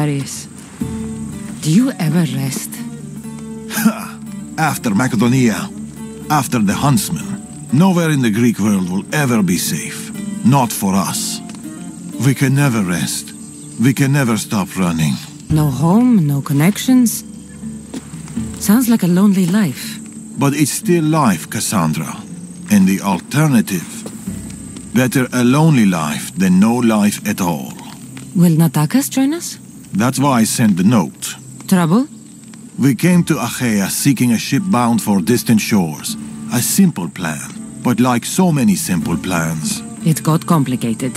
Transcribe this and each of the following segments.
Darius. Do you ever rest? After Macedonia, after the Huntsman, nowhere in the Greek world will ever be safe. Not for us. We can never rest. We can never stop running. No home, no connections. Sounds like a lonely life. But it's still life, Cassandra. And the alternative? Better a lonely life than no life at all. Will Natakas join us? That's why I sent the note. Trouble? We came to Achaea seeking a ship bound for distant shores. A simple plan, but like so many simple plans... It got complicated.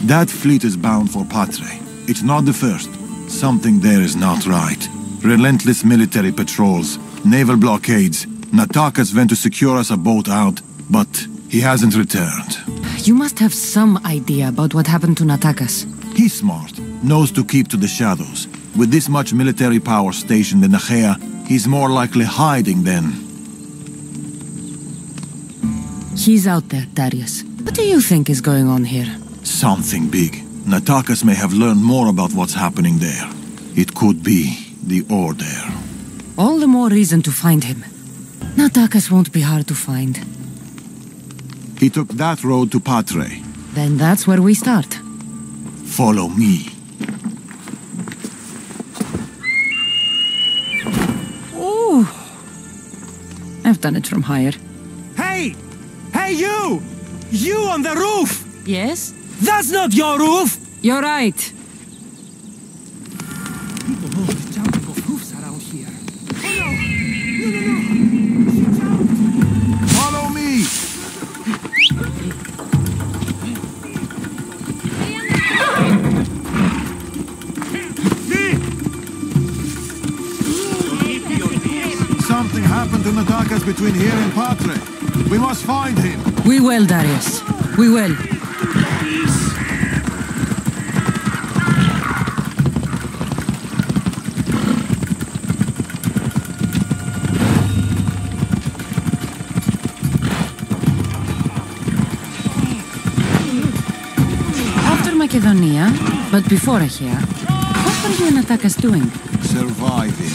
That fleet is bound for Patre. It's not the first. Something there is not right. Relentless military patrols, naval blockades. Natakas went to secure us a boat out, but he hasn't returned. You must have some idea about what happened to Natakas. He's smart, knows to keep to the shadows. With this much military power stationed in Achaea, he's more likely hiding than... He's out there, Darius. What do you think is going on here? Something big. Natakas may have learned more about what's happening there. It could be the Order. All the more reason to find him. Natakas won't be hard to find. He took that road to Patre. Then that's where we start. Follow me. Ooh. I've done it from higher. Hey! Hey, you! You on the roof! Yes? That's not your roof! You're right. People move jumping off roofs around here. Oh no! Follow me! Something happened to Natakas between here and Patre. We must find him. We will, Darius. We will. After Macedonia, but before Achaea, what were you and Natakas doing? Surviving.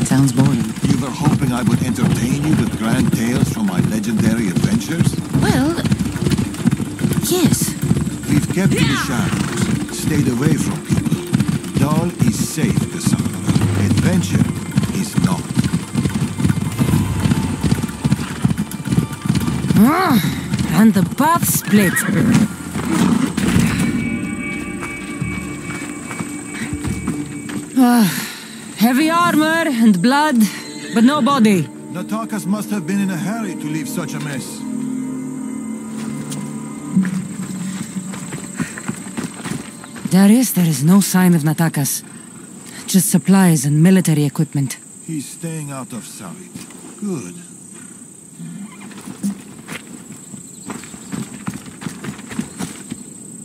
Sounds boring. You were hoping I would entertain you with grand tales from my legendary adventures? Well, yes. We've kept to the shadows, stayed away from people. Dull is safe, Cassandra. Adventure is not. And the path split. Heavy armor and blood, but no body. Natakas must have been in a hurry to leave such a mess. Darius, there is no sign of Natakas. Just supplies and military equipment. He's staying out of sight. Good.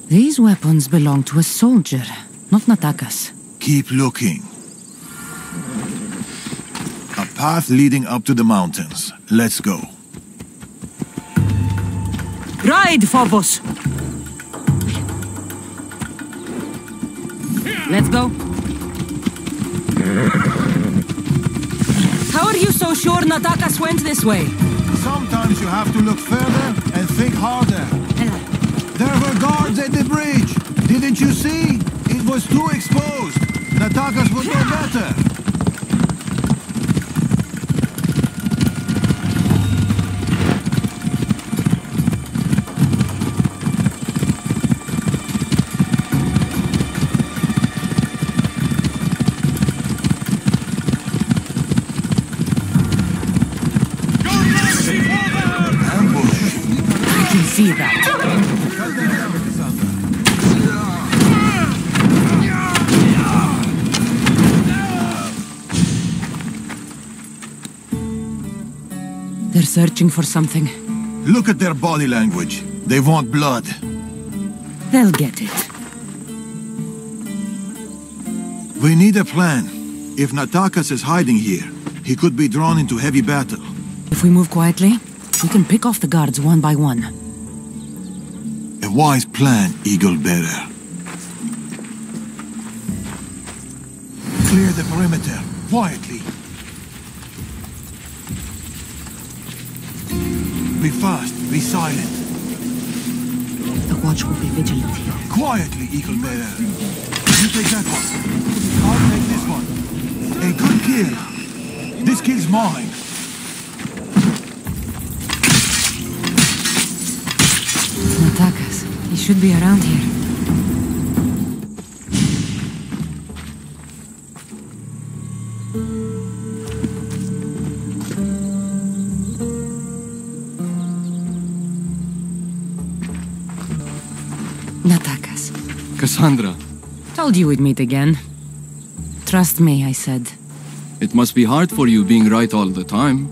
These weapons belong to a soldier, not Natakas. Keep looking. A path leading up to the mountains. Let's go. Ride, Phobos! Let's go. How are you so sure Natakas went this way? Sometimes you have to look further and think harder. There were guards at the bridge. Didn't you see? It was too exposed. Natakas would know better. I can see that. They're searching for something. Look at their body language. They want blood. They'll get it. We need a plan. If Natakas is hiding here, he could be drawn into heavy battle. If we move quietly, we can pick off the guards one by one. A wise plan, Eagle Bearer. Clear the perimeter, quietly. Be fast, be silent. The watch will be vigilant here. Quietly, Eagle Bearer. You take that one. I'll take this one. A good kill. This kill's mine. Natakas. He should be around here. Natakas. Cassandra, Told you we'd meet again. Trust me, I said. it must be hard for you being right all the time.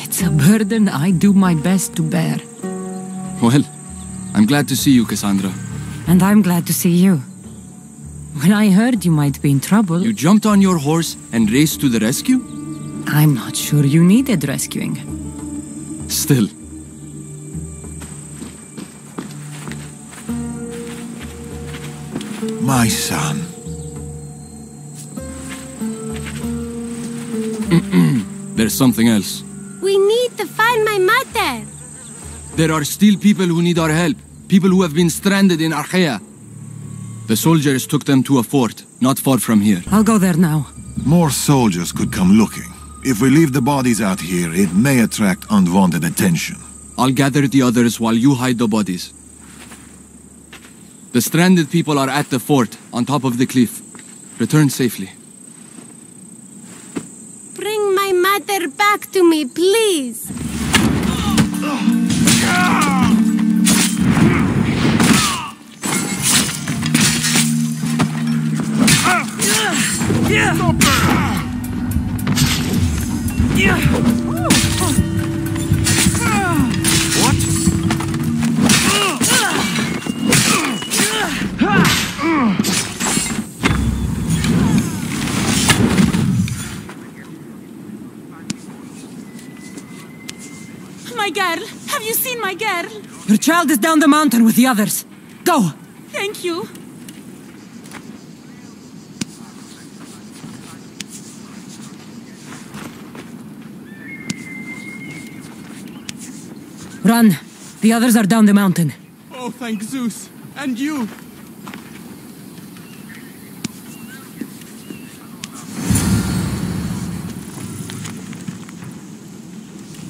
It's a burden I do my best to bear. Well, I'm glad to see you, Cassandra. And I'm glad to see you. When I heard you might be in trouble, You jumped on your horse and raced to the rescue? I'm not sure you needed rescuing. Still. My son. There's something else. We need to find my mother. There are still people who need our help. People who have been stranded in Archaea. The soldiers took them to a fort, not far from here. I'll go there now. More soldiers could come looking. If we leave the bodies out here, it may attract unwanted attention. I'll gather the others while you hide the bodies. The stranded people are at the fort, on top of the cliff. Return safely. Bring my mother back to me, please. My girl! Have you seen my girl? Your child is down the mountain with the others. Go! Thank you. Run! The others are down the mountain. Oh, thank Zeus. And you.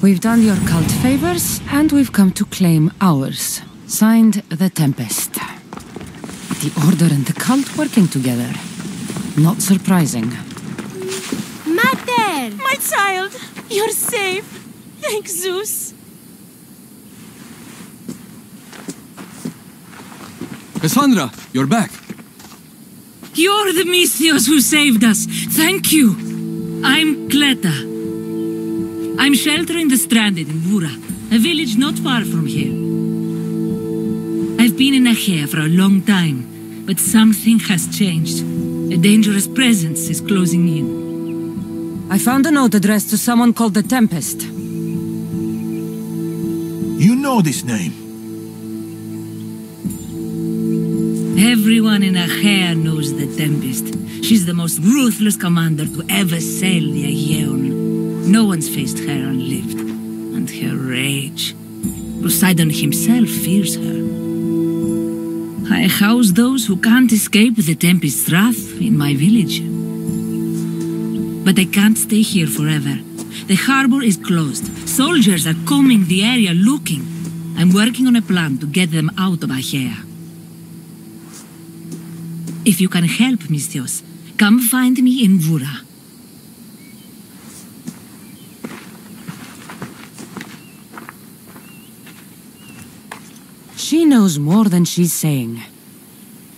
We've done your cult favors, and we've come to claim ours. Signed, The Tempest. The Order and the cult working together. Not surprising. Mother! My child! You're safe! Thank Zeus! Cassandra, you're back. You're the Misthios who saved us. Thank you. I'm Kleta. I'm sheltering the stranded in Vura, a village not far from here. I've been in Achaea for a long time, but something has changed. A dangerous presence is closing in. I found a note addressed to someone called The Tempest. You know this name. Everyone in Achaea knows the Tempest. She's the most ruthless commander to ever sail the Aegean. No one's faced her unlived. And her rage. Poseidon himself fears her. I house those who can't escape the Tempest's wrath in my village. But I can't stay here forever. The harbor is closed. Soldiers are combing the area looking. I'm working on a plan to get them out of Achaea. If you can help, Misthios, come find me in Vura. She knows more than she's saying.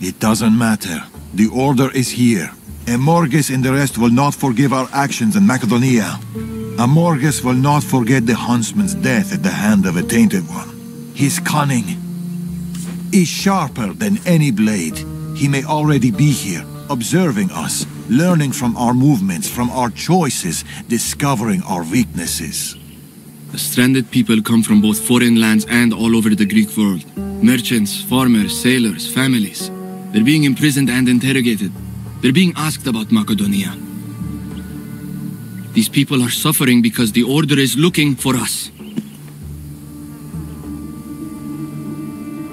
It doesn't matter. The Order is here. Amorges and the rest will not forgive our actions in Macedonia. Amorges will not forget the huntsman's death at the hand of a tainted one. His cunning is sharper than any blade. He may already be here, observing us, learning from our movements, from our choices, discovering our weaknesses. The stranded people come from both foreign lands and all over the Greek world. Merchants, farmers, sailors, families. They're being imprisoned and interrogated. They're being asked about Macedonia. These people are suffering because the Order is looking for us.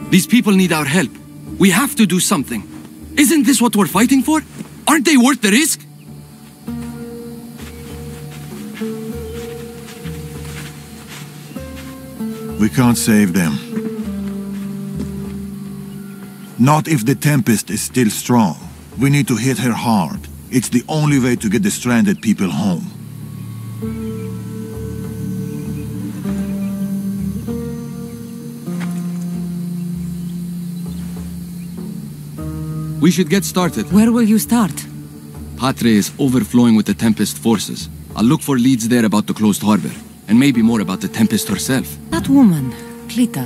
These people need our help. We have to do something. Isn't this what we're fighting for? Aren't they worth the risk? We can't save them. Not if the Tempest is still strong. We need to hit her hard. It's the only way to get the stranded people home. We should get started. Where will you start? Patre is overflowing with the Tempest forces. I'll look for leads there about the closed harbor. And maybe more about the Tempest herself. That woman, Clita.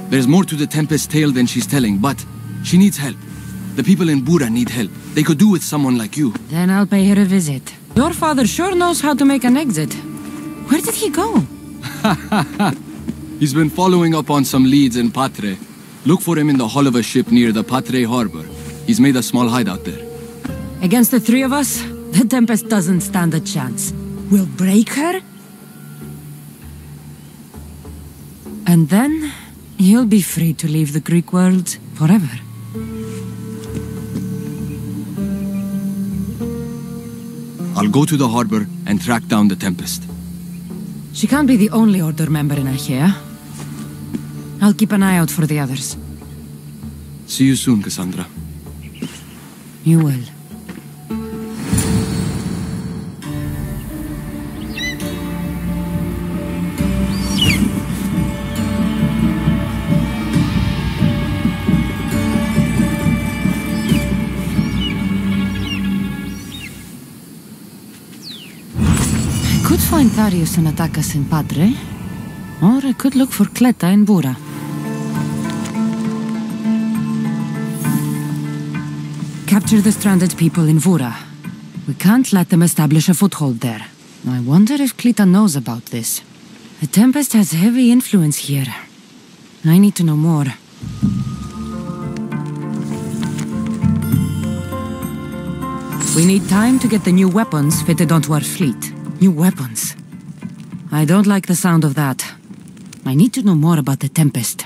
There's more to the Tempest tale than she's telling, but she needs help. The people in Bura need help. They could do with someone like you. Then I'll pay her a visit. Your father sure knows how to make an exit. Where did he go? He's been following up on some leads in Patre. Look for him in the hull of a ship near the Patre harbor. He's made a small hideout there. Against the three of us, the Tempest doesn't stand a chance. We'll break her. And then, you'll be free to leave the Greek world forever. I'll go to the harbor and track down the Tempest. She can't be the only Order member in Achaea. I'll keep an eye out for the others. See you soon, Cassandra. You will. I could find Tharius and attack us in Patre, or I could look for Kleta in Bura. Capture the stranded people in Vura. We can't let them establish a foothold there. I wonder if Klita knows about this. The Tempest has heavy influence here. I need to know more. We need time to get the new weapons fitted onto our fleet. New weapons. I don't like the sound of that. I need to know more about the Tempest.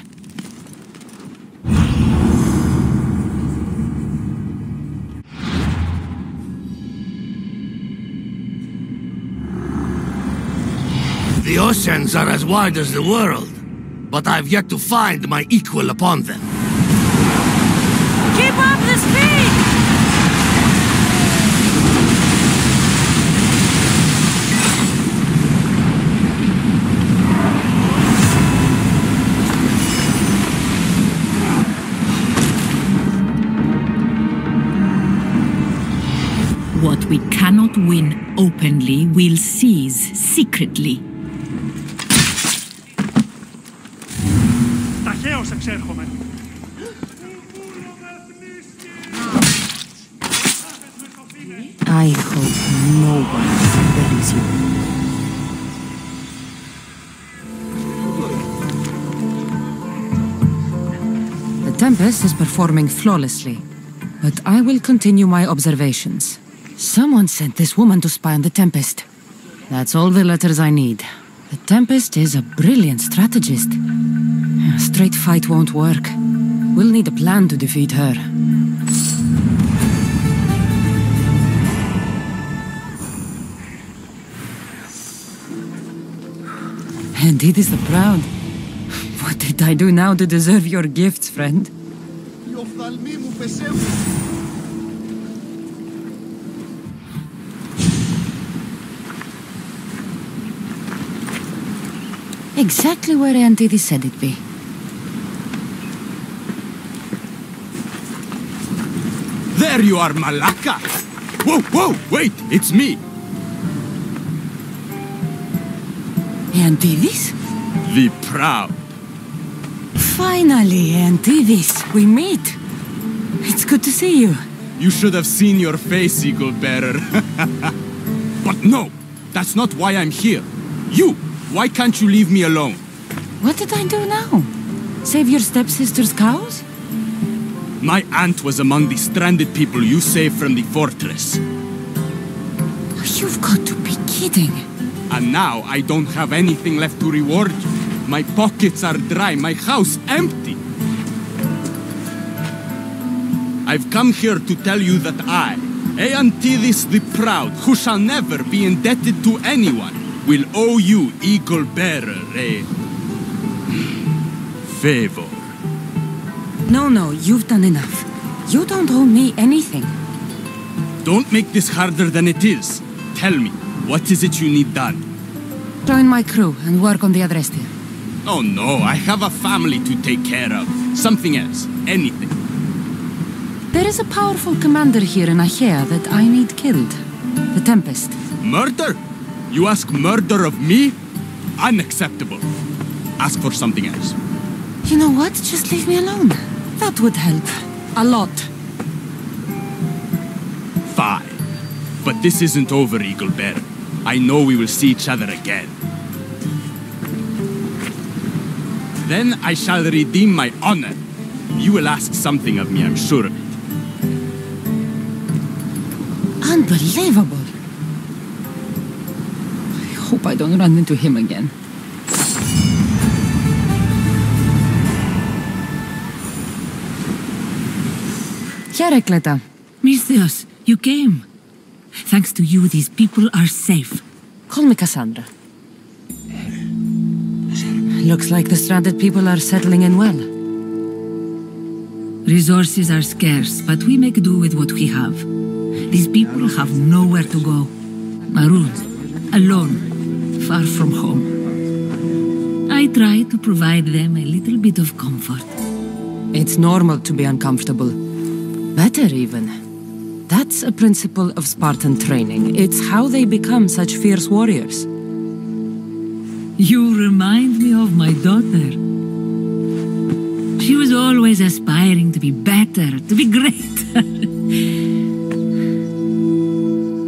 The oceans are as wide as the world, but I've yet to find my equal upon them. Keep up the speed! What we cannot win openly, we'll seize secretly. Ταχαίως εξέρχομαι. I hope no one buries you. The Tempest is performing flawlessly, but I will continue my observations. Someone sent this woman to spy on the Tempest. That's all the letters I need. The Tempest is a brilliant strategist. A straight fight won't work. We'll need a plan to defeat her. Indeed is the proud. What did I do now to deserve your gifts, friend? Exactly where Antidis said it'd be. There you are, Malaka! Whoa, whoa, wait, it's me! Antidis? The proud. Finally, Antidis, we meet. It's good to see you. You should have seen your face, Eagle Bearer. But no, that's not why I'm here. You! Why can't you leave me alone? What did I do now? Save your stepsister's cows? My aunt was among the stranded people you saved from the fortress. You've got to be kidding. And now I don't have anything left to reward you. My pockets are dry, my house empty. I've come here to tell you that I, Eantidis the Proud, who shall never be indebted to anyone, will owe you, Eagle Bearer, a favor. No, you've done enough. You don't owe me anything. Don't make this harder than it is. Tell me, what is it you need done? Join my crew and work on the Adrestia. Oh no, I have a family to take care of. Something else, anything. There is a powerful commander here in Achaea that I need killed. The Tempest. Murder? You ask murder of me? Unacceptable. Ask for something else. You know what? Just leave me alone. That would help. A lot. Fine. But this isn't over, Eagle Bearer. I know we will see each other again. Then I shall redeem my honor. You will ask something of me, I'm sure of it. Unbelievable. I hope I don't run into him again. Herekleta. Misthios, you came. Thanks to you, these people are safe. Call me Cassandra. Looks like the stranded people are settling in well. Resources are scarce, but we make do with what we have. These people have nowhere to go. Marooned, alone, far from home. I try to provide them a little bit of comfort. It's normal to be uncomfortable. Better even. That's a principle of Spartan training. It's how they become such fierce warriors. You remind me of my daughter. She was always aspiring to be better, to be greater.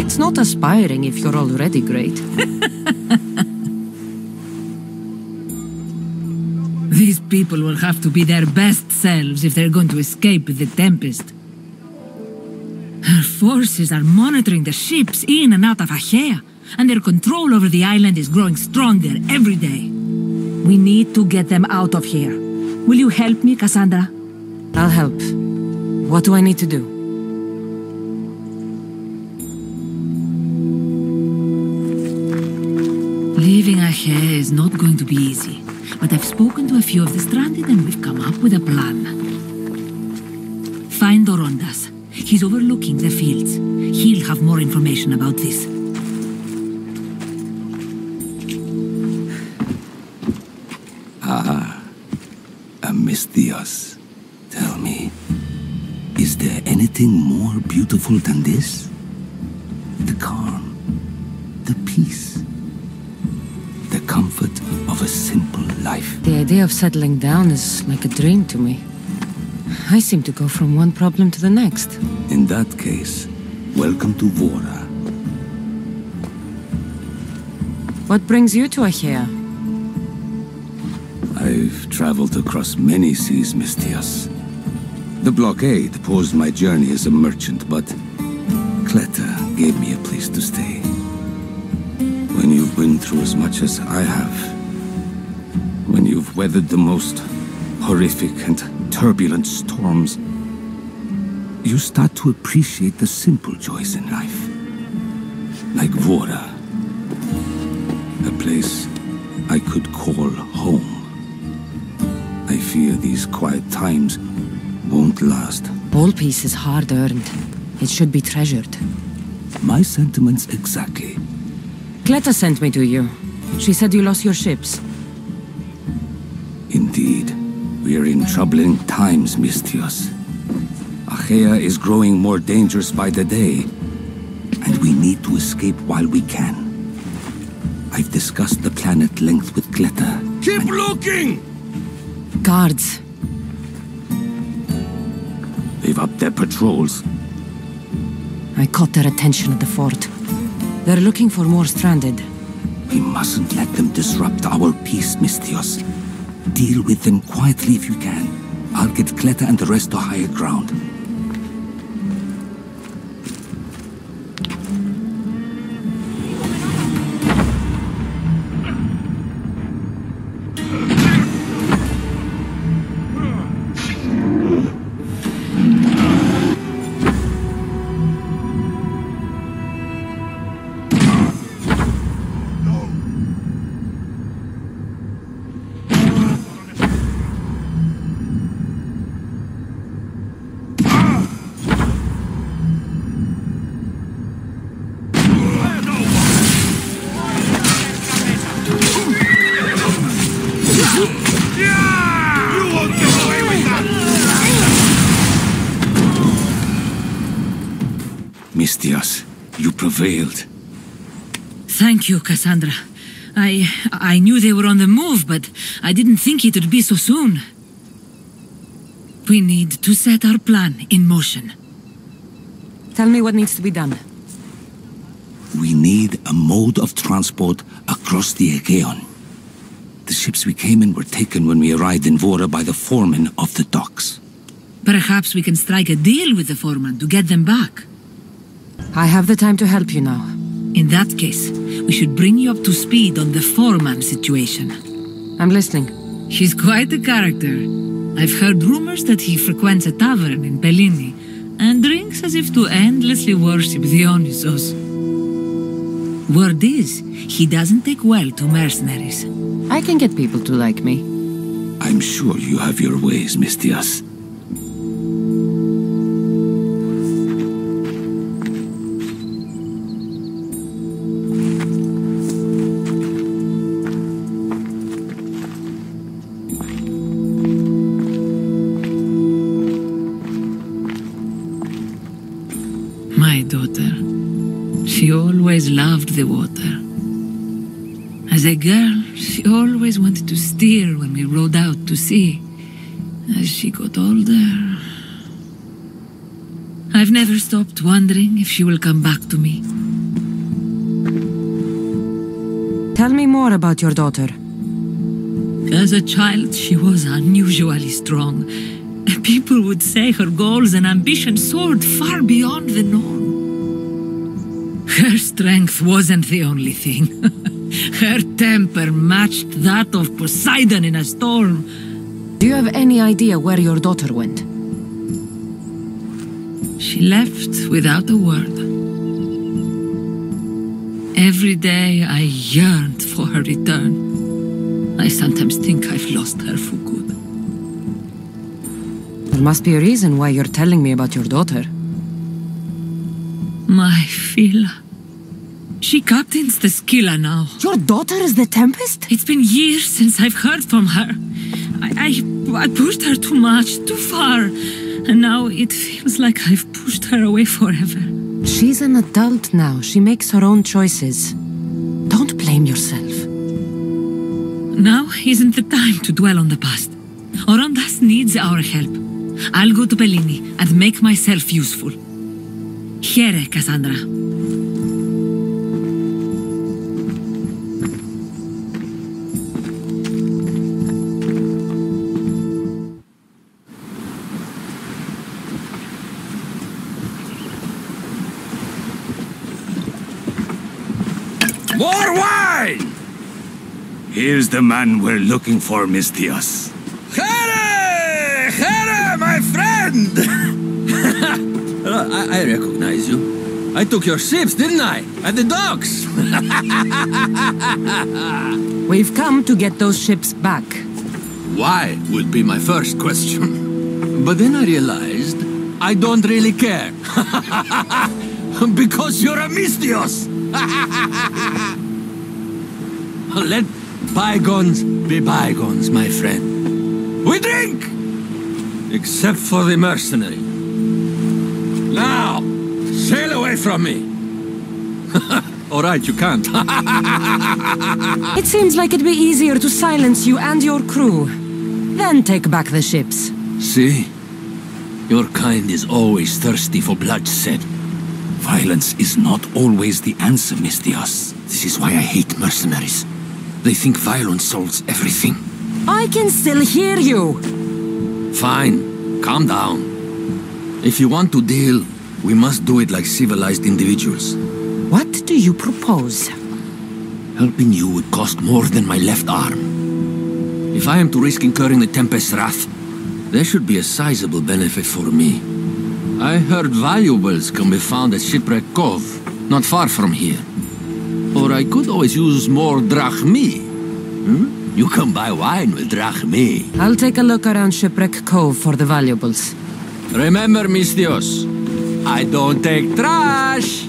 It's not aspiring if you're already great. These people will have to be their best selves if they're going to escape the Tempest. Her forces are monitoring the ships in and out of Achaea, and their control over the island is growing stronger every day. We need to get them out of here. Will you help me, Cassandra? I'll help. What do I need to do? Leaving Achaea is not going to be easy, but I've spoken to a few of the stranded and we've come up with a plan. Find Dorondas. He's overlooking the fields. He'll have more information about this. Misthios, tell me, is there anything more beautiful than this? The calm, the peace, the comfort of a simple life. The idea of settling down is like a dream to me. I seem to go from one problem to the next. In that case, welcome to Vora. What brings you to Achaea? I've traveled across many seas, Misthios. The blockade paused my journey as a merchant, but Cleta gave me a place to stay. When you've been through as much as I have, when you've weathered the most horrific and turbulent storms, you start to appreciate the simple joys in life. Like Vora, a place I could call home. I fear these quiet times won't last. All peace is hard-earned. It should be treasured. My sentiments exactly. Cleta sent me to you. She said you lost your ships. Indeed. We are in troubling times, Misthios. Achaea is growing more dangerous by the day, and we need to escape while we can. I've discussed the plan at length with Cleta. Keep looking! Guards. They've upped their patrols. I caught their attention at the fort. They're looking for more stranded. We mustn't let them disrupt our peace, Misthios. Deal with them quietly if you can. I'll get Kleta and the rest to higher ground. Misthios, you prevailed. Thank you, Cassandra. I knew they were on the move, but I didn't think it would be so soon. We need to set our plan in motion. Tell me what needs to be done. We need a mode of transport across the Aegean. The ships we came in were taken when we arrived in Vora by the foreman of the docks. Perhaps we can strike a deal with the foreman to get them back. I have the time to help you now. In that case, we should bring you up to speed on the foreman situation. I'm listening. He's quite a character. I've heard rumors that he frequents a tavern in Bellini and drinks as if to endlessly worship Dionysos. Word is, he doesn't take well to mercenaries. I can get people to like me. I'm sure you have your ways, Misthios. My daughter. She always loved the water. As a girl, she always wanted to steer when we rode out to sea. As she got older, I've never stopped wondering if she will come back to me. Tell me more about your daughter. As a child, she was unusually strong. People would say her goals and ambitions soared far beyond the norm. Her strength wasn't the only thing. Her temper matched that of Poseidon in a storm. Do you have any idea where your daughter went? She left without a word. Every day I yearned for her return. I sometimes think I've lost her for good. There must be a reason why you're telling me about your daughter. My Phila. She captains the Scylla now. Your daughter is the Tempest? It's been years since I've heard from her. I pushed her too much, too far. And now it feels like I've pushed her away forever. She's an adult now. She makes her own choices. Don't blame yourself. Now isn't the time to dwell on the past. Orondas needs our help. I'll go to Bellini and make myself useful. Here, Cassandra. More wine! Here's the man we're looking for, Misthios. Here! Here, my friend! I recognize you. I took your ships, didn't I? At the docks! We've come to get those ships back. Why would be my first question. But then I realized I don't really care. Because you're a Misthios! Let bygones be bygones, my friend. We drink! Except for the mercenary. Now, sail away from me. All right, you can't. It seems like it'd be easier to silence you and your crew, then take back the ships. See? Your kind is always thirsty for bloodshed. Violence is not always the answer, Misthios. This is why I hate mercenaries. They think violence solves everything. I can still hear you! Fine, calm down. If you want to deal, we must do it like civilized individuals. What do you propose? Helping you would cost more than my left arm. If I am to risk incurring the Tempest's wrath, there should be a sizable benefit for me. I heard valuables can be found at Shipwreck Cove, not far from here. Or I could always use more drachmi. You can buy wine with drachmi. I'll take a look around Shipwreck Cove for the valuables. Remember, Mistios, I don't take trash!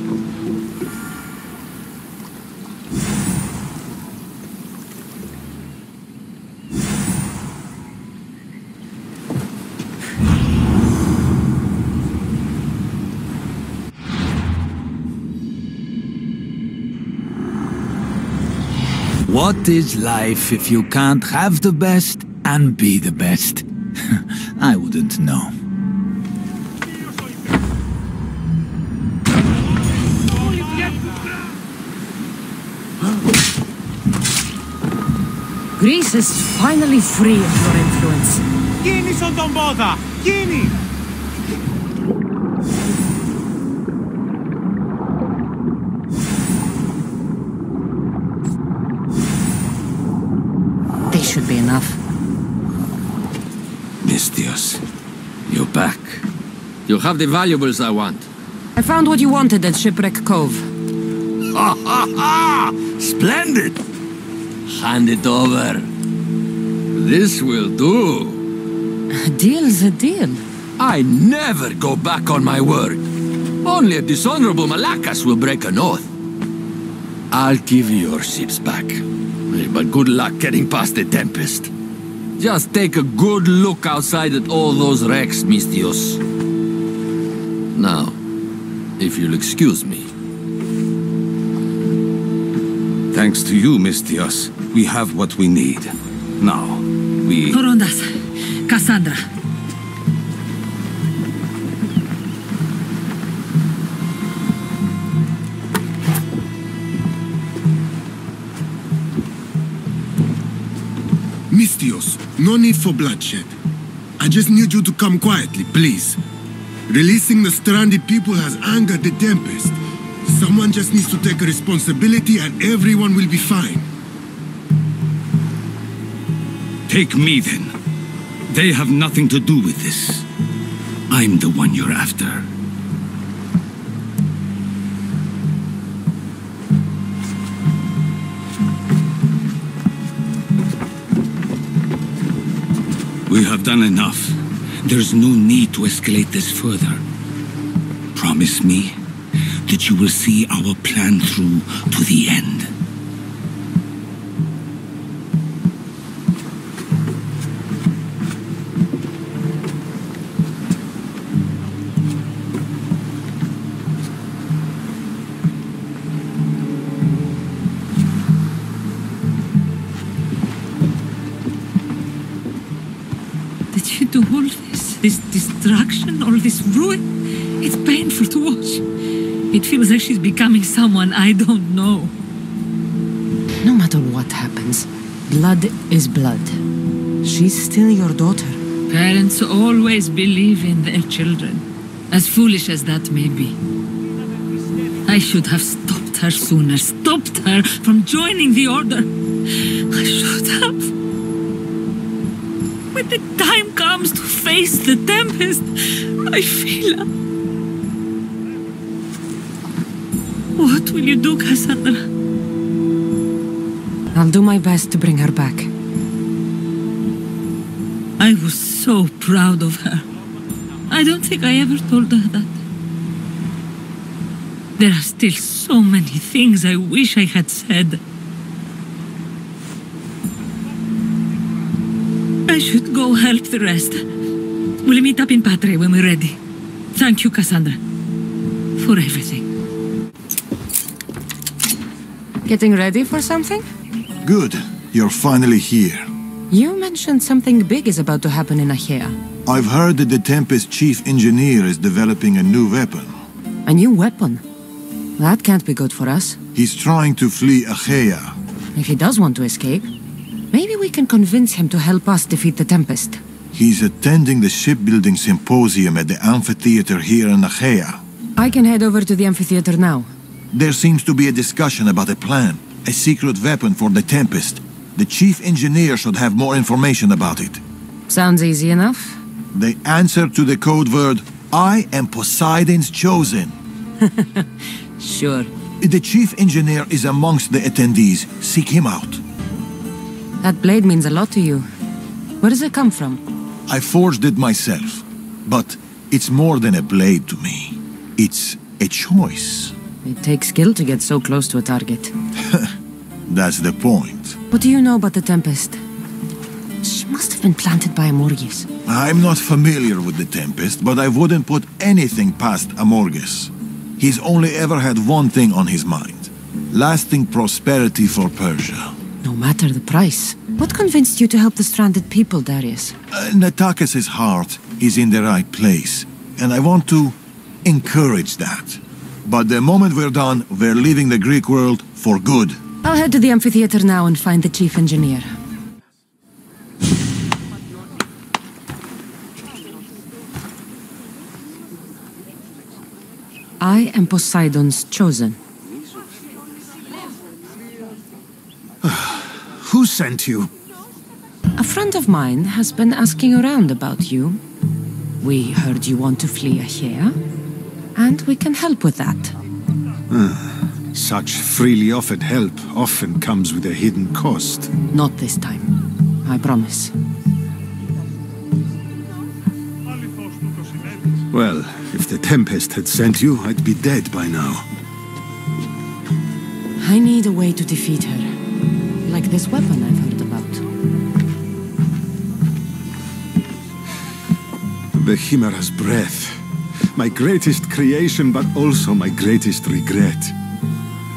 What is life if you can't have the best and be the best? I wouldn't know. Greece is finally free of your influence. Γίνει στον τον πόδα! Γίνει! They should be enough. Mistios, you're back. You have the valuables I want. I found what you wanted at Shipwreck Cove. Ha ha ha! Splendid! Hand it over. This will do. A deal's a deal. I never go back on my word. Only a dishonorable Malakas will break an oath. I'll give you your ships back. But good luck getting past the Tempest. Just take a good look outside at all those wrecks, Mistios. Now, if you'll excuse me. Thanks to you, Mistios, we have what we need. Now, we... Horondas, Cassandra. Mistios, no need for bloodshed. I just need you to come quietly, please. Releasing the stranded people has angered the Tempest. Someone just needs to take responsibility and everyone will be fine. Take me then. They have nothing to do with this. I'm the one you're after. We have done enough. There's no need to escalate this further. Promise me that you will see our plan through to the end. Did you do all this? This destruction, all this ruin? It's painful to watch. It feels like she's becoming someone I don't know. No matter what happens, blood is blood. She's still your daughter. Parents always believe in their children, as foolish as that may be. I should have stopped her sooner, stopped her from joining the Order. I should have. When the time comes to face the Tempest, I feel... What will you do, Cassandra? I'll do my best to bring her back. I was so proud of her. I don't think I ever told her that. There are still so many things I wish I had said. I should go help the rest. We'll meet up in Patre when we're ready. Thank you, Cassandra, for everything. Getting ready for something? Good. You're finally here. You mentioned something big is about to happen in Achaea. I've heard that the Tempest chief engineer is developing a new weapon. A new weapon? That can't be good for us. He's trying to flee Achaea. If he does want to escape, maybe we can convince him to help us defeat the Tempest. He's attending the shipbuilding symposium at the amphitheater here in Achaea. I can head over to the amphitheater now. There seems to be a discussion about a plan, a secret weapon for the Tempest. The chief engineer should have more information about it. Sounds easy enough. The answer to the code word, I am Poseidon's chosen. Sure. The chief engineer is amongst the attendees. Seek him out. That blade means a lot to you. Where does it come from? I forged it myself. But it's more than a blade to me. It's a choice. It takes skill to get so close to a target. That's the point. What do you know about the Tempest? She must have been planted by Amorges. I'm not familiar with the Tempest, but I wouldn't put anything past Amorges. He's only ever had one thing on his mind. Lasting prosperity for Persia. No matter the price. What convinced you to help the stranded people, Darius? Natakis' heart is in the right place, and I want to encourage that. But the moment we're done, we're leaving the Greek world for good. I'll head to the amphitheater now and find the chief engineer. I am Poseidon's chosen. Who sent you? A friend of mine has been asking around about you. We heard you want to flee Achaea, and we can help with that. Such freely offered help often comes with a hidden cost. Not this time. I promise. Well, if the Tempest had sent you, I'd be dead by now. I need a way to defeat her. Like this weapon I've heard about. The Chimera's breath. My greatest creation, but also my greatest regret.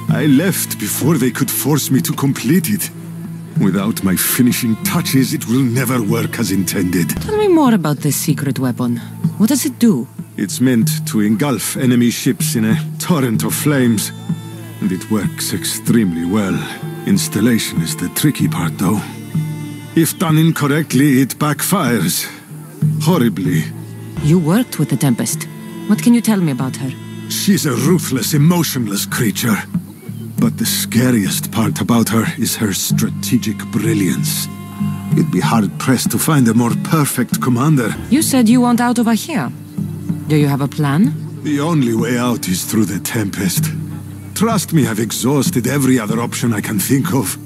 I left before they could force me to complete it. Without my finishing touches, it will never work as intended. Tell me more about this secret weapon. What does it do? It's meant to engulf enemy ships in a torrent of flames. And it works extremely well. Installation is the tricky part, though. If done incorrectly, it backfires. Horribly. You worked with the Tempest. What can you tell me about her? She's a ruthless, emotionless creature. But the scariest part about her is her strategic brilliance. You'd be hard-pressed to find a more perfect commander. You said you want out of Achaea. Do you have a plan? The only way out is through the Tempest. Trust me, I've exhausted every other option I can think of.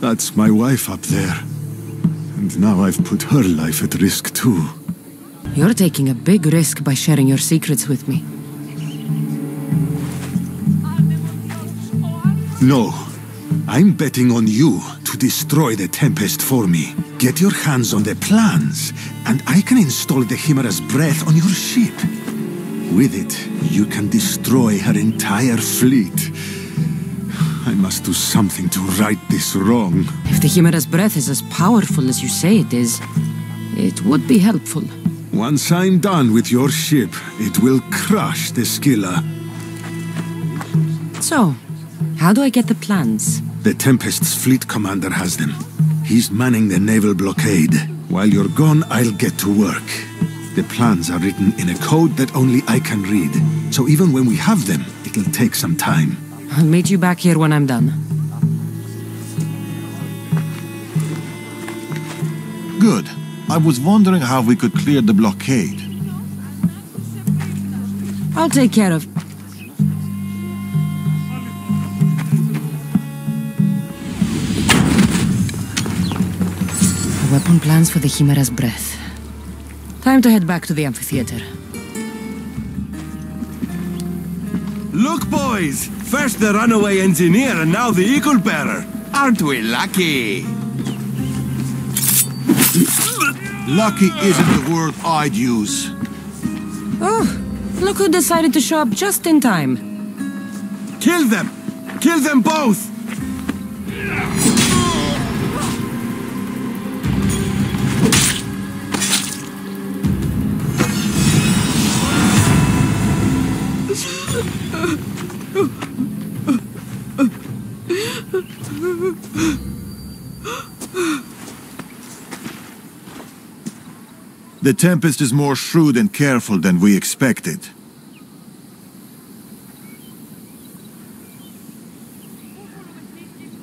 That's my wife up there. And now I've put her life at risk too. You're taking a big risk by sharing your secrets with me. No. I'm betting on you to destroy the Tempest for me. Get your hands on the plans, and I can install the Chimera's breath on your ship. With it, you can destroy her entire fleet. I must do something to right this wrong. If the Chimera's breath is as powerful as you say it is, it would be helpful. Once I'm done with your ship, it will crush the Scylla. So, how do I get the plans? The Tempest's fleet commander has them. He's manning the naval blockade. While you're gone, I'll get to work. The plans are written in a code that only I can read. So even when we have them, it'll take some time. I'll meet you back here when I'm done. Good. I was wondering how we could clear the blockade. I'll take care of... The weapon plans for the Chimera's breath. Time to head back to the amphitheater. Look, boys! First the runaway engineer and now the eagle bearer. Aren't we lucky? Lucky isn't the word I'd use. Oh, look who decided to show up just in time. Kill them! Kill them both! The Tempest is more shrewd and careful than we expected.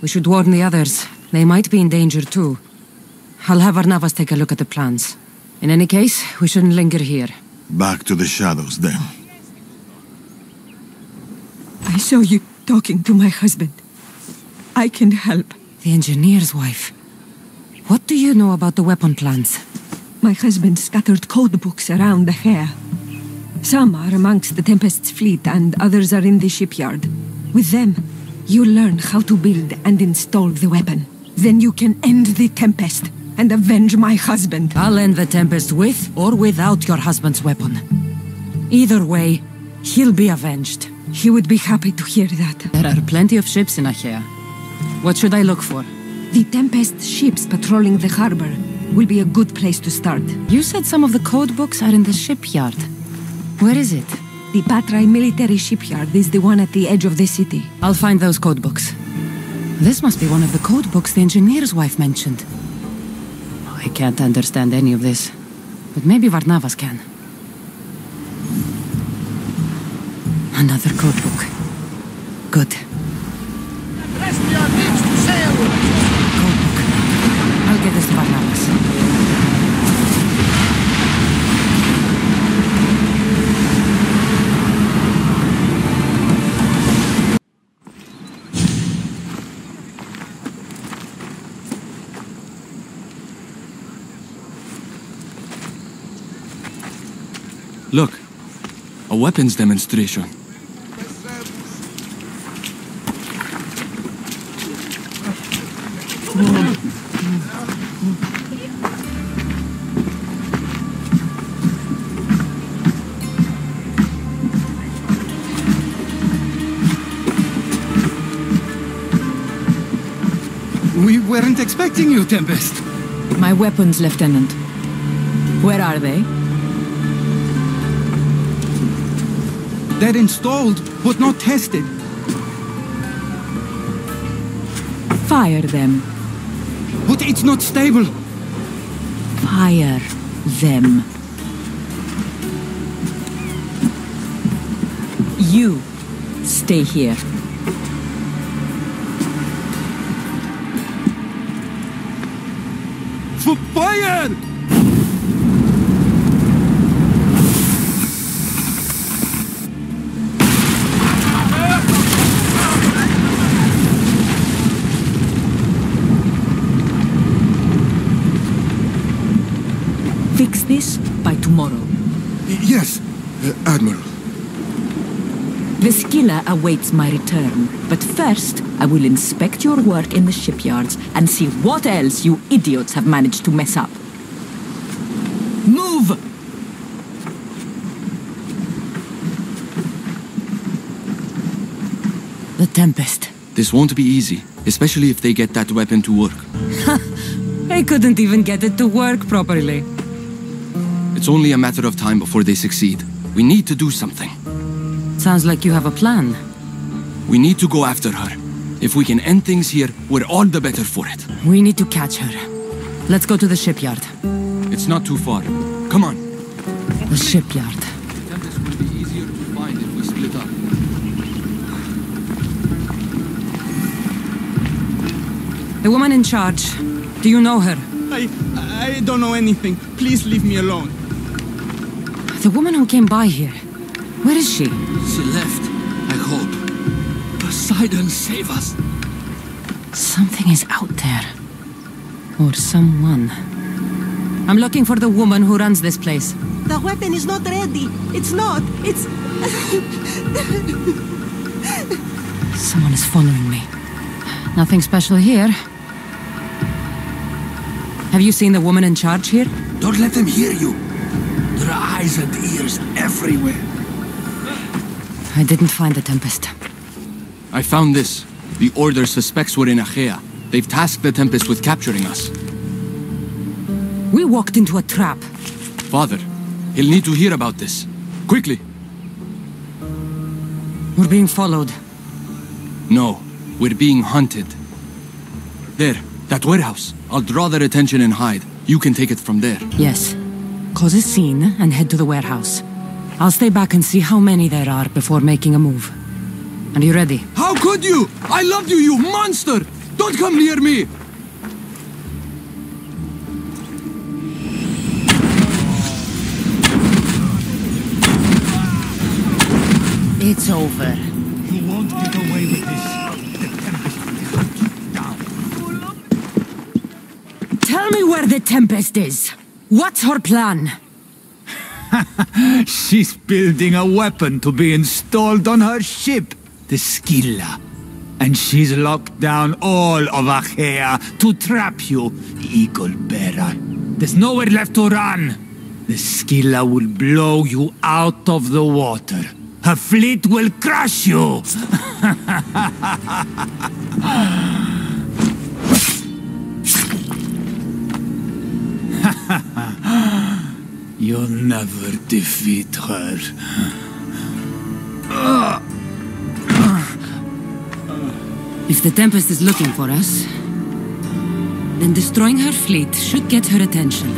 We should warn the others. They might be in danger too. I'll have Varnavas take a look at the plans. In any case, we shouldn't linger here. Back to the shadows, then. I saw you talking to my husband. I can help. The engineer's wife. What do you know about the weapon plans? My husband scattered code books around the hair. Some are amongst the Tempest's fleet and others are in the shipyard. With them, you learn how to build and install the weapon. Then you can end the Tempest and avenge my husband. I'll end the Tempest with or without your husband's weapon. Either way, he'll be avenged. He would be happy to hear that. There are plenty of ships in Achaea. What should I look for? The Tempest ships patrolling the harbor will be a good place to start. You said some of the code books are in the shipyard. Where is it? The Patrai military shipyard is the one at the edge of the city. I'll find those code books. This must be one of the code books the engineer's wife mentioned. I can't understand any of this, but maybe Varnavas can. Another code book. Good. Code book. I'll give this to Varnavas. Look, a weapons demonstration. We weren't expecting you, Tempest. My weapons, Lieutenant. Where are they? They're installed, but not tested. Fire them. But it's not stable. Fire them. You stay here. Fire! Fix this by tomorrow. Yes, Admiral. The skiller awaits my return, but first I will inspect your work in the shipyards and see what else you idiots have managed to mess up. Move! The Tempest. This won't be easy, especially if they get that weapon to work. I couldn't even get it to work properly. It's only a matter of time before they succeed. We need to do something. Sounds like you have a plan. We need to go after her. If we can end things here, we're all the better for it. We need to catch her. Let's go to the shipyard. It's not too far. Come on. The shipyard. The Tempest will be easier to find if we split up. The woman in charge. Do you know her? I don't know anything. Please leave me alone. The woman who came by here. Where is she? She left, I hope. Poseidon, save us. Something is out there. Or someone. I'm looking for the woman who runs this place. The weapon is not ready. It's not. It's... Someone is following me. Nothing special here. Have you seen the woman in charge here? Don't let them hear you. There are eyes and ears everywhere. I didn't find the Tempest. I found this. The Order suspects we're in Achaea. They've tasked the Tempest with capturing us. We walked into a trap. Father, he'll need to hear about this. Quickly. We're being followed. No, we're being hunted. There, that warehouse. I'll draw their attention and hide. You can take it from there. Yes. Cause a scene and head to the warehouse. I'll stay back and see how many there are before making a move. Are you ready? How could you? I loved you, you monster! Don't come near me! It's over. You won't get away with this. The Tempest will hunt you down. Tell me where the Tempest is. What's her plan? She's building a weapon to be installed on her ship, the Scylla. And she's locked down all of Achaea to trap you, Eagle Bearer. There's nowhere left to run. The Scylla will blow you out of the water. Her fleet will crush you! You'll never defeat her. If the Tempest is looking for us, then destroying her fleet should get her attention.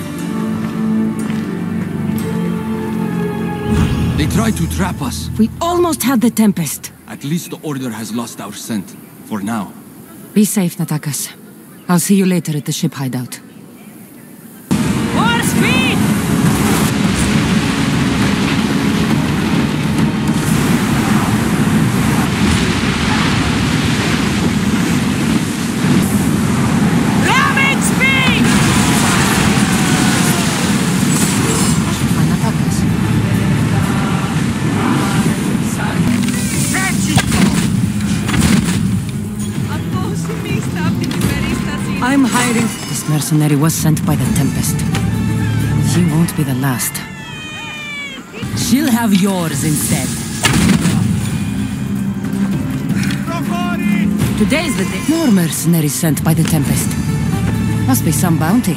They tried to trap us. We almost had the Tempest. At least the Order has lost our scent. For now. Be safe, Natakas. I'll see you later at the ship hideout. More speed! Ramming speed! Natakas. I'm hiring. This mercenary was sent by the Tempest. She won't be the last. She'll have yours instead. Today's the day. More mercenaries sent by the Tempest. Must be some bounty.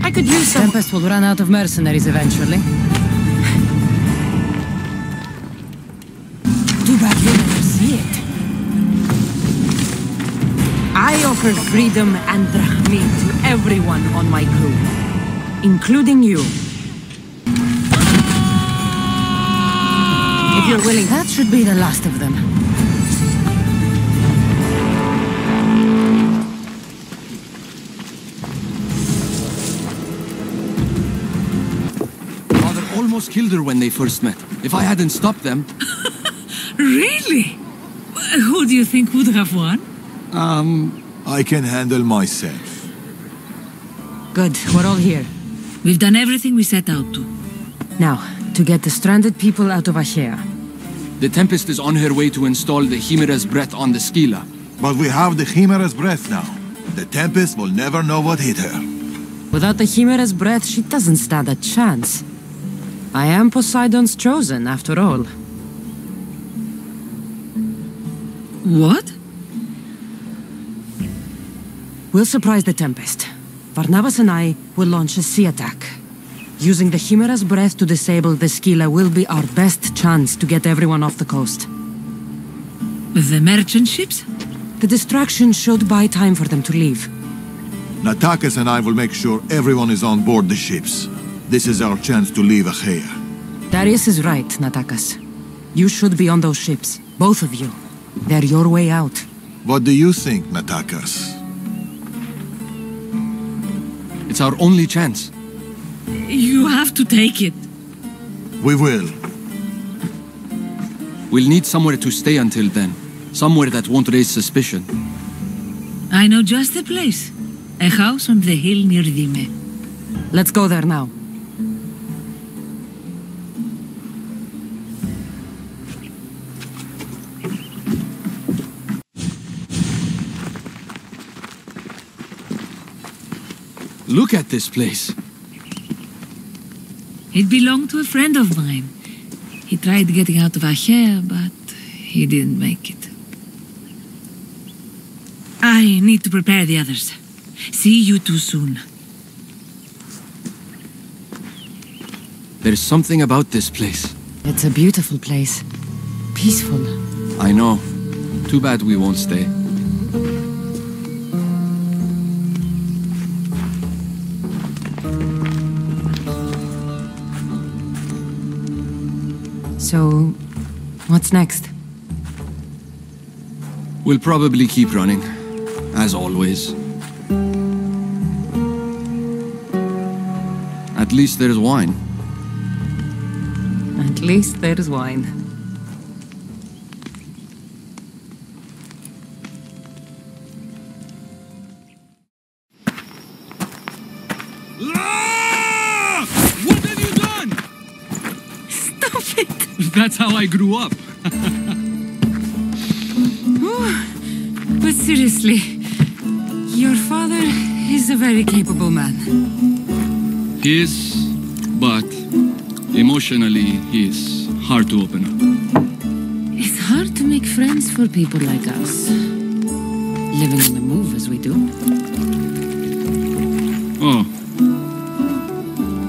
I could use some. Tempest will run out of mercenaries eventually. Too bad you'll never see it. I offer freedom and drachmi to everyone on my crew, including you. If you're willing, that should be the last of them. Father almost killed her when they first met. If I hadn't stopped them... Really? Who do you think would have won? I can handle myself. Good, we're all here. We've done everything we set out to. Now, to get the stranded people out of Achaea. The Tempest is on her way to install the Chimera's breath on the Scylla. But we have the Chimera's breath now. The Tempest will never know what hit her. Without the Chimera's breath, she doesn't stand a chance. I am Poseidon's chosen, after all. What? We'll surprise the Tempest. Barnabas and I will launch a sea attack. Using the Chimera's breath to disable the Scylla will be our best chance to get everyone off the coast. The merchant ships? The distraction should buy time for them to leave. Natakas and I will make sure everyone is on board the ships. This is our chance to leave Achaea. Darius is right, Natakas. You should be on those ships. Both of you. They're your way out. What do you think, Natakas? It's our only chance. You have to take it. We will. We'll need somewhere to stay until then. Somewhere that won't raise suspicion. I know just the place. A house on the hill near Dime. Let's go there now. Look at this place. It belonged to a friend of mine. He tried getting out of Achaea, but he didn't make it. I need to prepare the others. See you two soon. There's something about this place. It's a beautiful place. Peaceful. I know. Too bad we won't stay. So, what's next? We'll probably keep running, as always. At least there's wine. At least there's wine. What have you done? Stop it! That's how I grew up. But seriously, your father is a very capable man. He is, but emotionally, he is hard to open up. It's hard to make friends for people like us. Living on the move as we do. Oh.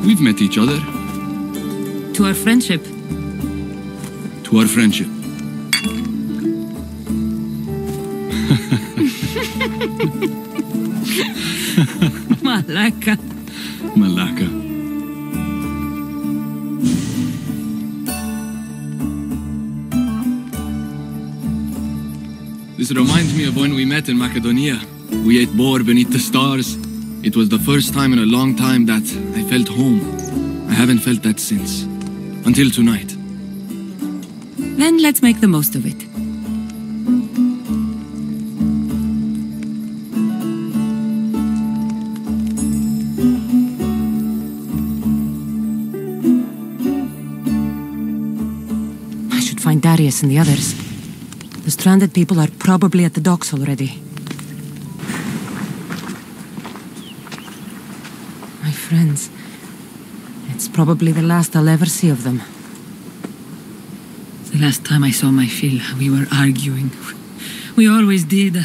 We've met each other. To our friendship. To our friendship. Malaka. Malaka. This reminds me of when we met in Macedonia. We ate boar beneath the stars. It was the first time in a long time that I felt home. I haven't felt that since. Until tonight. Then let's make the most of it. I should find Darius and the others. The stranded people are probably at the docks already. My friends. It's probably the last I'll ever see of them. The last time I saw my Phil, we were arguing. We always did.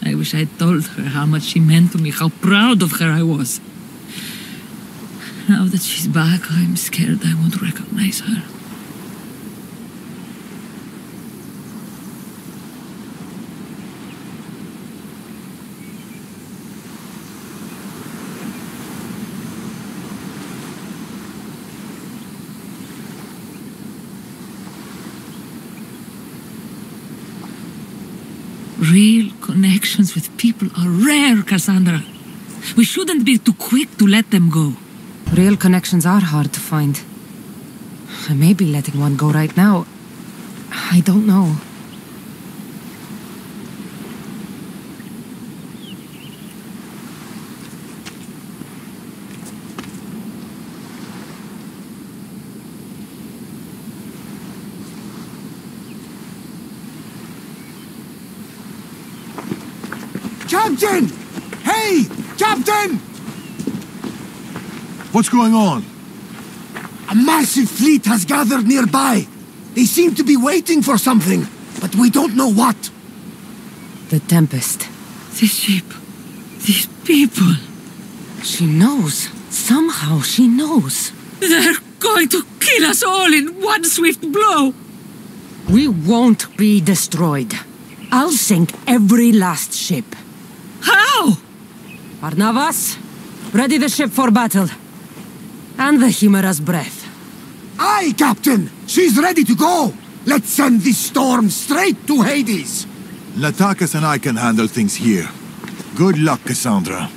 I wish I'd told her how much she meant to me, how proud of her I was. Now that she's back, I'm scared I won't recognize her. Real connections with people are rare, Cassandra. We shouldn't be too quick to let them go. Real connections are hard to find. I may be letting one go right now. I don't know. Captain! Hey! Captain! What's going on? A massive fleet has gathered nearby. They seem to be waiting for something, but we don't know what. The Tempest. The ship. These people. She knows. Somehow she knows. They're going to kill us all in one swift blow. We won't be destroyed. I'll sink every last ship. How? Barnabas, ready the ship for battle. And the Chimera's breath. Aye, Captain! She's ready to go! Let's send this storm straight to Hades! Latakas and I can handle things here. Good luck, Cassandra.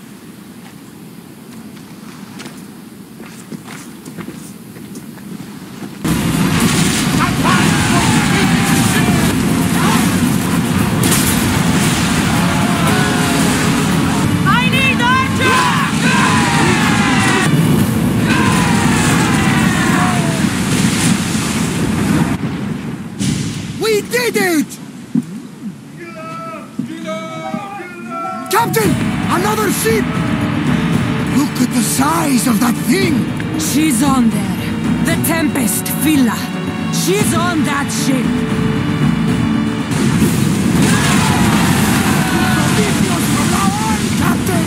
We did it! Captain! Another ship! Look at the size of that thing! She's on there. The Tempest, Villa. She's on that ship. Captain!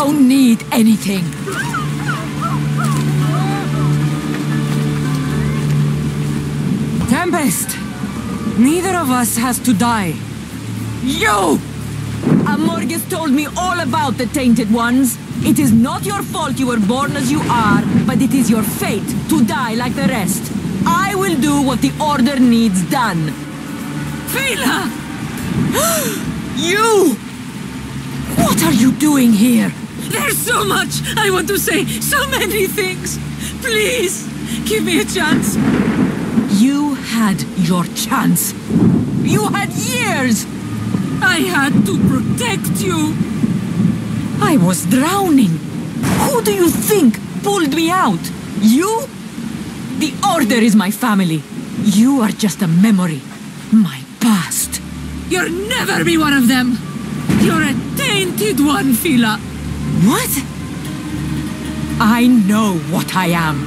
don't need anything. Tempest! Neither of us has to die. You! Amorges told me all about the Tainted Ones. It is not your fault you were born as you are, but it is your fate to die like the rest. I will do what the Order needs done. Fila! You! What are you doing here? There's so much I want to say, so many things. Please, give me a chance. You had your chance. You had years. I had to protect you. I was drowning. Who do you think pulled me out? You? The Order is my family. You are just a memory. My past. You'll never be one of them. You're a tainted one, Fila. What? I know what I am.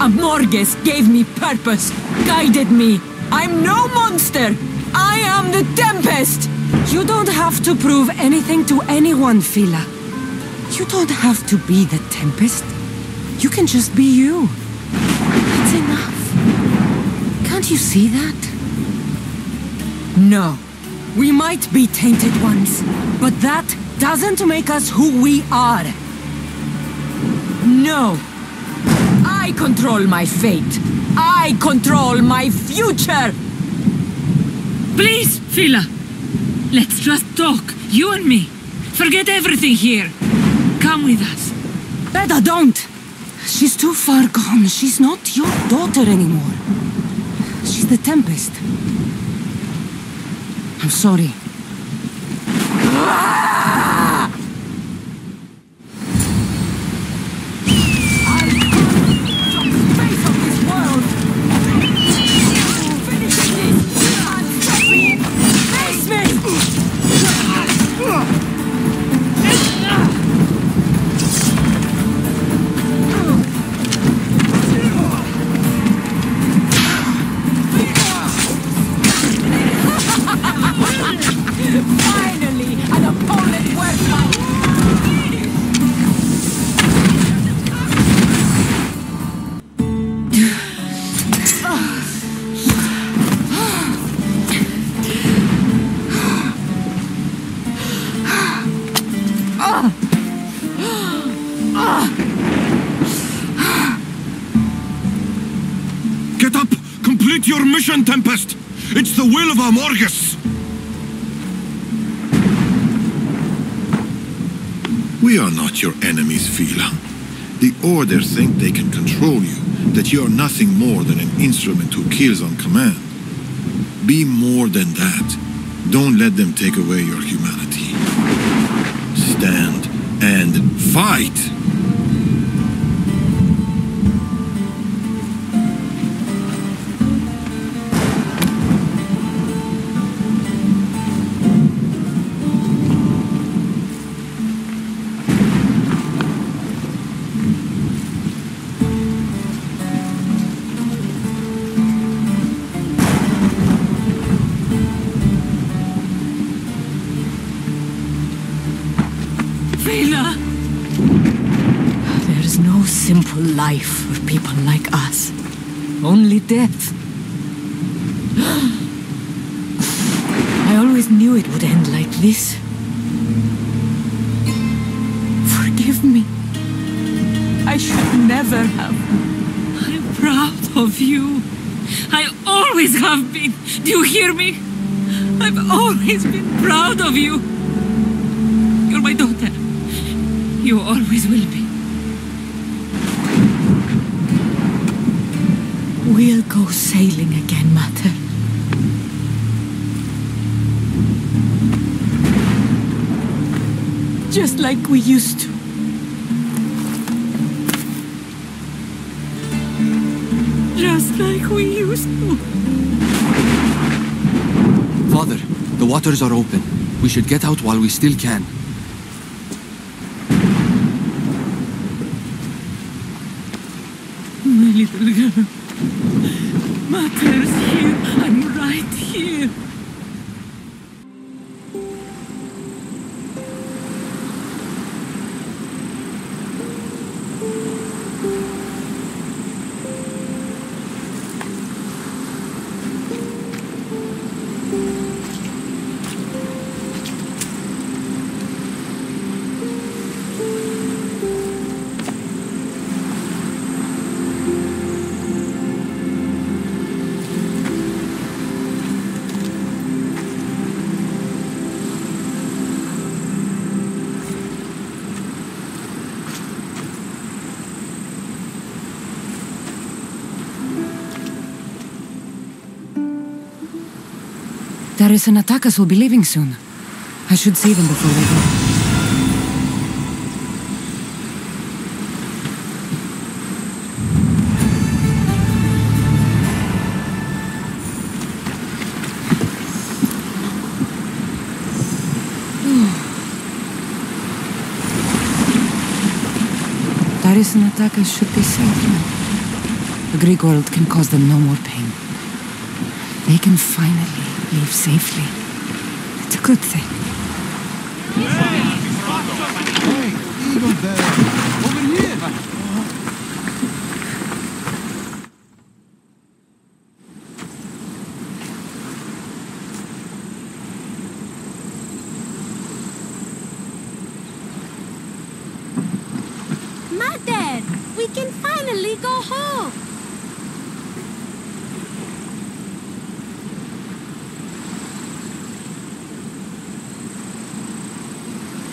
Amorges gave me purpose, guided me. I'm no monster. I am the Tempest. You don't have to prove anything to anyone, Fila. You don't have to be the Tempest. You can just be you. That's enough. Can't you see that? No. We might be tainted ones, but that doesn't make us who we are. No. I control my fate. I control my future. Please, Fila. Let's just talk, you and me. Forget everything here. Come with us. Beda, don't! She's too far gone. She's not your daughter anymore. She's the Tempest. I'm sorry. Get up! Complete your mission, Tempest! It's the will of Amorges! We are not your enemies, Fila. The Order think they can control you, that you are nothing more than an instrument who kills on command. Be more than that. Don't let them take away your humanity. Stand and fight! Fila! There's no simple life for people like us. Only death. I always knew it would end like this. Forgive me. I should never have. I'm proud of you. I always have been. Do you hear me? I've always been proud of you. You're my daughter. You always will be. We'll go sailing again, Mater. Just like we used to. Just like we used to. Father, the waters are open. We should get out while we still can. My little girl. Mater's here. I'm right here. Darius and Atakas will be leaving soon. I should see them before they go. Darius and Atakas should be safe now. The Greek world can cause them no more pain. They can finally leave safely. It's a good thing. Mother, we can finally go home.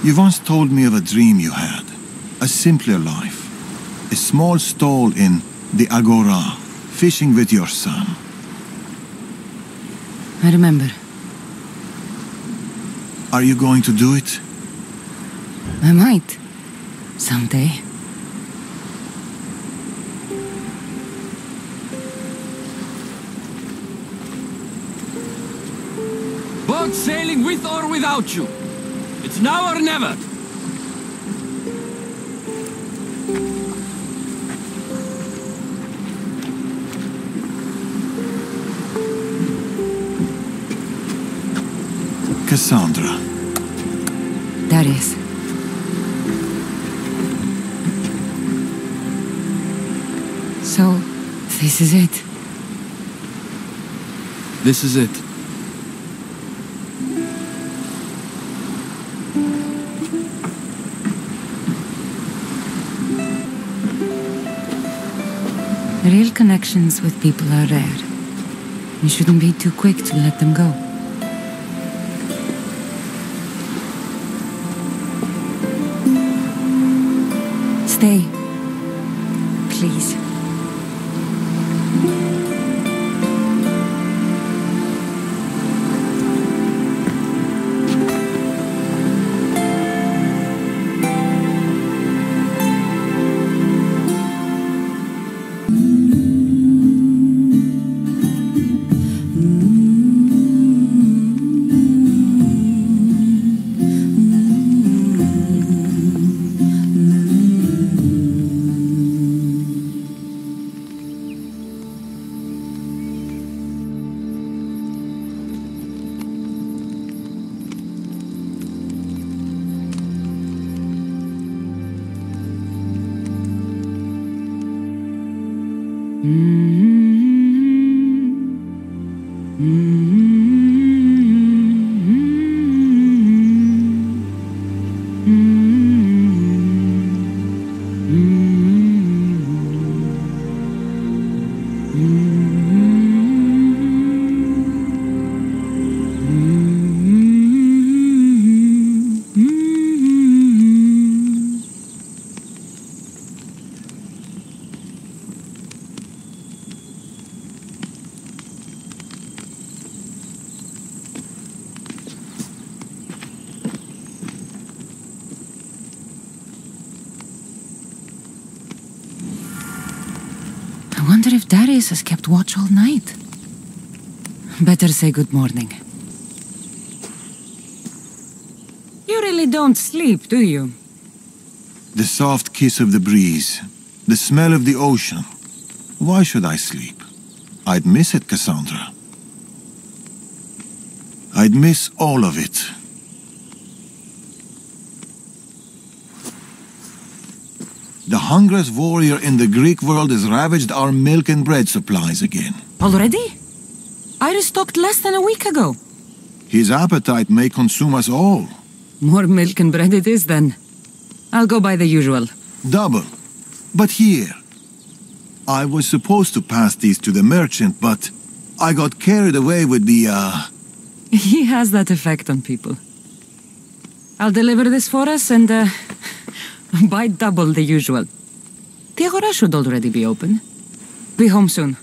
You once told me of a dream you had. A simpler life. A small stall in the Agora, fishing with your son. I remember. Are you going to do it? I might. Someday. Boat sailing with or without you. It's now or never. Cassandra. Darius. So, this is it. This is it. Real connections with people are rare. You shouldn't be too quick to let them go. Stay. Please. I wonder if Darius has kept watch all night. Better say good morning. You really don't sleep, do you? The soft kiss of the breeze. The smell of the ocean. Why should I sleep? I'd miss it, Cassandra. I'd miss all of it. The hungriest warrior in the Greek world has ravaged our milk and bread supplies again. Already? I restocked less than a week ago. His appetite may consume us all. More milk and bread it is, then. I'll go by the usual. Double. But here. I was supposed to pass these to the merchant, but I got carried away with the, He has that effect on people. I'll deliver this for us and, buy double the usual. The Agora should already be open. Be home soon.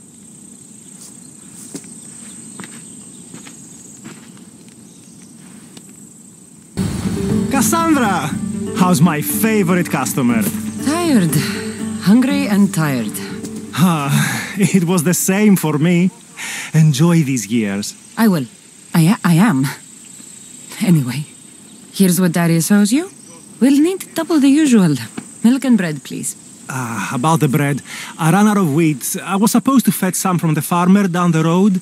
Cassandra! How's my favorite customer? Tired. Hungry and tired. It was the same for me. Enjoy these years. I will. I am. Anyway, here's what Darius owes you. We'll need double the usual. Milk and bread, please. About the bread. I ran out of wheat. I was supposed to fetch some from the farmer down the road.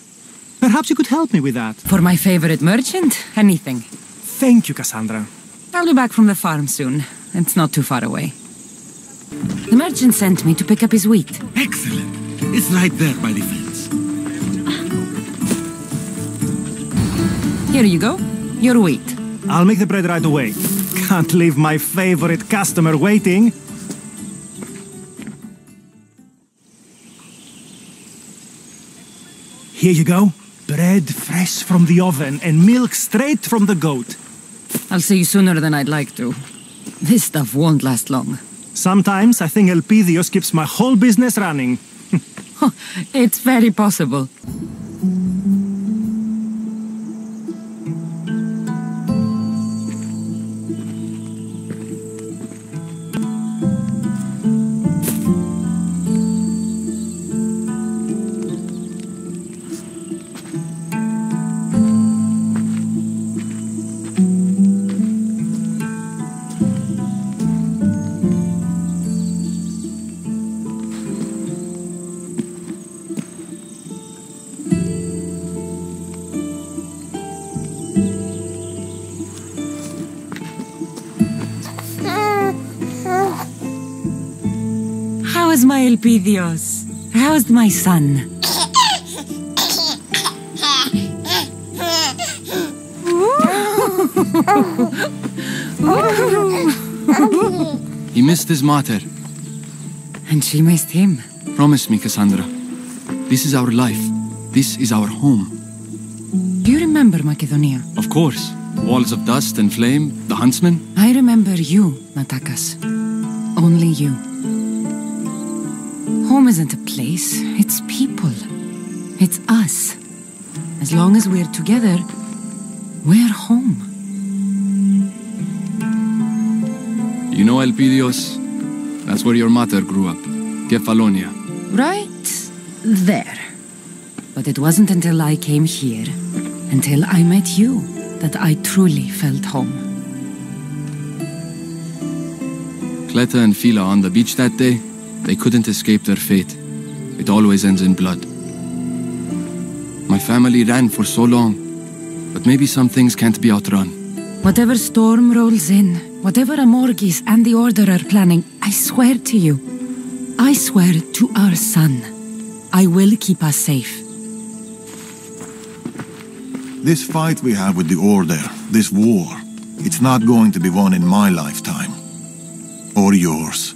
Perhaps you could help me with that. For my favorite merchant, anything. Thank you, Cassandra. I'll be back from the farm soon. It's not too far away. The merchant sent me to pick up his wheat. Excellent. It's right there by the fence. Here you go. Your wheat. I'll make the bread right away. Can't leave my favorite customer waiting. Here you go. Bread fresh from the oven and milk straight from the goat. I'll see you sooner than I'd like to. This stuff won't last long. Sometimes I think Elpidios keeps my whole business running. It's very possible. How's my Elpidios? How's my son? He missed his mater. And she missed him. Promise me, Cassandra. This is our life. This is our home. Do you remember Macedonia? Of course. Walls of dust and flame, the huntsman. I remember you, Natakas. Only you. Home isn't a place, it's people. It's us. As long as we're together, we're home. You know Elpidios? That's where your mater grew up. Kefalonia. Right there. But it wasn't until I came here, until I met you, that I truly felt home. Cleta and Fila on the beach that day, they couldn't escape their fate. It always ends in blood. My family ran for so long, but maybe some things can't be outrun. Whatever storm rolls in, whatever Amorgis and the Order are planning, I swear to you, I swear to our son, I will keep us safe. This fight we have with the Order, this war, it's not going to be won in my lifetime. Or yours.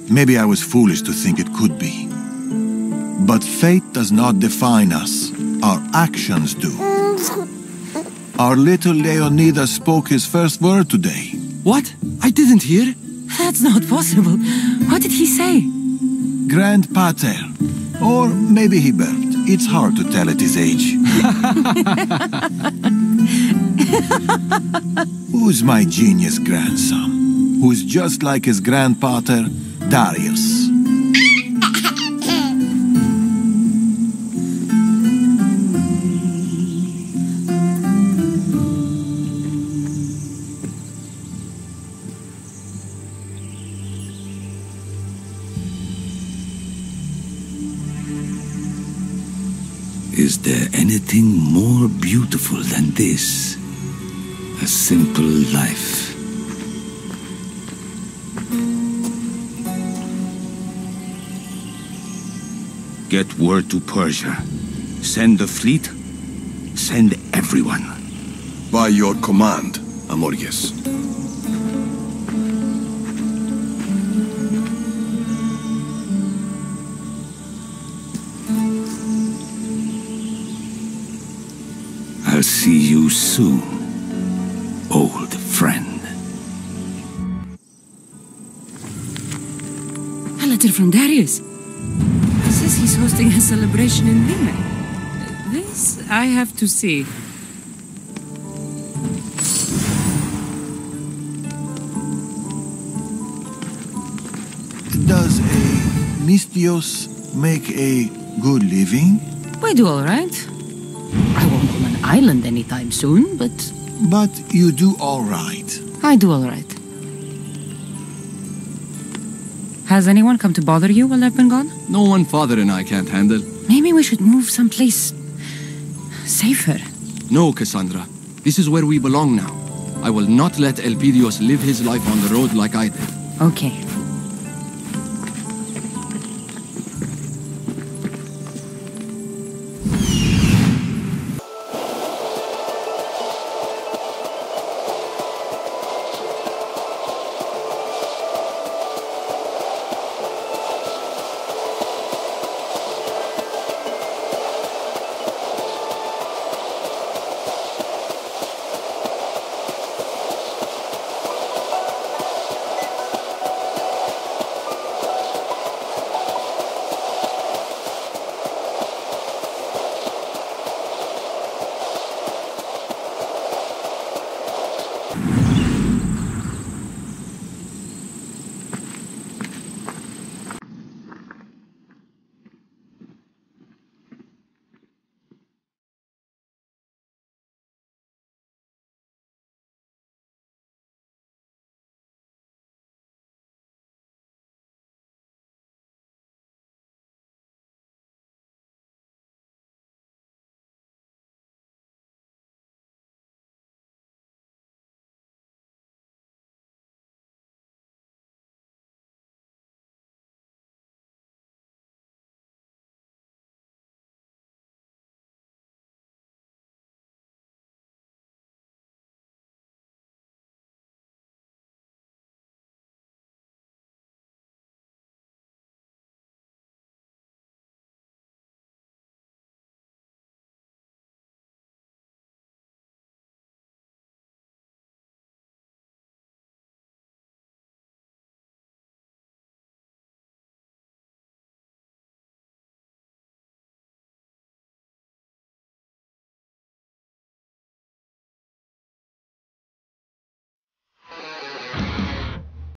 Maybe I was foolish to think it could be. But fate does not define us. Our actions do. Our little Leonidas spoke his first word today. What? I didn't hear. That's not possible. What did he say? Grandpater. Or maybe he burped. It's hard to tell at his age. Who's my genius grandson? Who's just like his grandpater, Darius? Is there anything more beautiful than this? A simple life. Get word to Persia. Send the fleet. Send everyone. By your command, Amorges. I'll see you soon, old friend. A letter from Darius. Says he's hosting a celebration in Lima. This I have to see. Mistios make a good living? We do all right. I won't own an island anytime soon, but... But you do all right. I do all right. Has anyone come to bother you while I've been gone? No one father and I can't handle. Maybe we should move someplace... safer. No, Cassandra. This is where we belong now. I will not let Elpidios live his life on the road like I did. Okay.